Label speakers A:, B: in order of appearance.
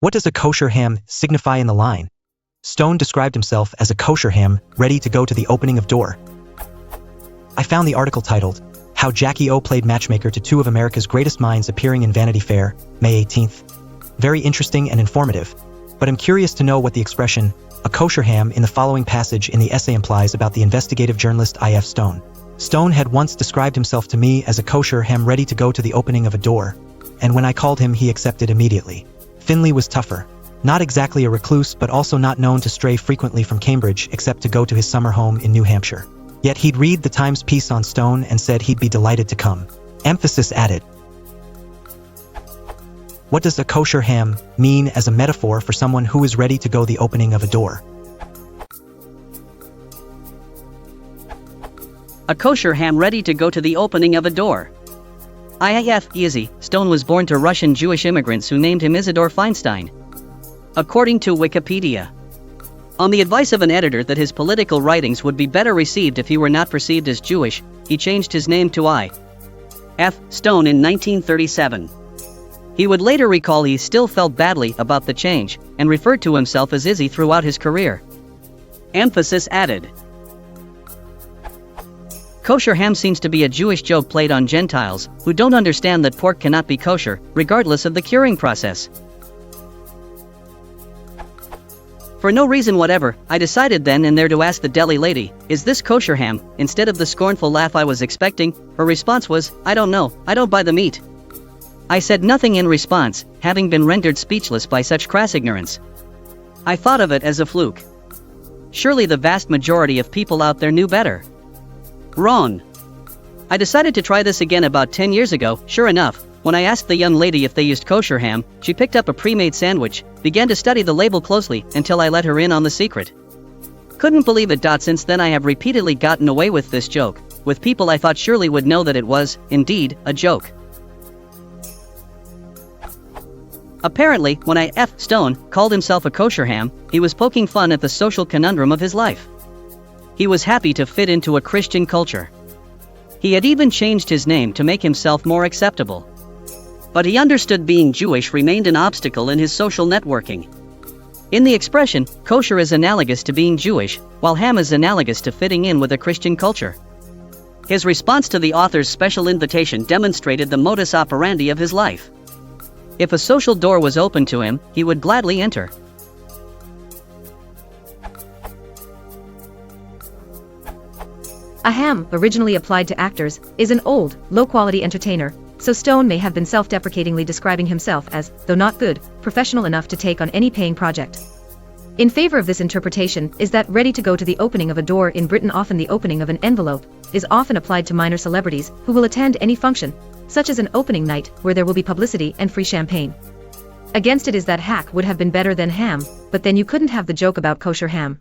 A: What does a kosher ham signify in the line? Stone described himself as a kosher ham, ready to go to the opening of door. I found the article titled, How Jackie O Played Matchmaker to Two of America's Greatest Minds, appearing in Vanity Fair, May 18th. Very interesting and informative, but I'm curious to know what the expression, a kosher ham, in the following passage in the essay implies about the investigative journalist I.F. Stone. Stone had once described himself to me as a kosher ham ready to go to the opening of a door, and when I called him he accepted immediately. Finley was tougher. Not exactly a recluse, but also not known to stray frequently from Cambridge except to go to his summer home in New Hampshire. Yet he'd read the Times piece on Stone and said he'd be delighted to come. Emphasis added. What does a kosher ham mean as a metaphor for someone who is ready to go the opening of a door?
B: A kosher ham ready to go to the opening of a door. IAF Izzy, Stone was born to Russian Jewish immigrants who named him Isidor Feinstein. According to Wikipedia. On the advice of an editor that his political writings would be better received if he were not perceived as Jewish, he changed his name to I.F. Stone in 1937. He would later recall he still felt badly about the change, and referred to himself as Izzy throughout his career. Emphasis added. Kosher ham seems to be a Jewish joke played on Gentiles, who don't understand that pork cannot be kosher, regardless of the curing process. For no reason whatever, I decided then and there to ask the deli lady, is this kosher ham? Instead of the scornful laugh I was expecting, her response was, I don't know, I don't buy the meat. I said nothing in response, having been rendered speechless by such crass ignorance. I thought of it as a fluke. Surely the vast majority of people out there knew better. Wrong. I decided to try this again about 10 years ago. Sure enough, when I asked the young lady if they used kosher ham, she picked up a pre-made sandwich, began to study the label closely until I let her in on the secret. Couldn't believe it. Since then I have repeatedly gotten away with this joke, with people I thought surely would know that it was, indeed, a joke. Apparently, when I.F. Stone called himself a kosher ham, he was poking fun at the social conundrum of his life. He was happy to fit into a Christian culture. He had even changed his name to make himself more acceptable. But he understood being Jewish remained an obstacle in his social networking. In the expression, kosher is analogous to being Jewish, while ham is analogous to fitting in with a Christian culture. His response to the author's special invitation demonstrated the modus operandi of his life. If a social door was open to him, he would gladly enter.
C: A ham, originally applied to actors, is an old, low-quality entertainer, so Stone may have been self-deprecatingly describing himself as, though not good, professional enough to take on any paying project. In favor of this interpretation is that ready to go to the opening of a door in Britain, often the opening of an envelope, is often applied to minor celebrities who will attend any function, such as an opening night where there will be publicity and free champagne. Against it is that hack would have been better than ham, but then you couldn't have the joke about kosher ham.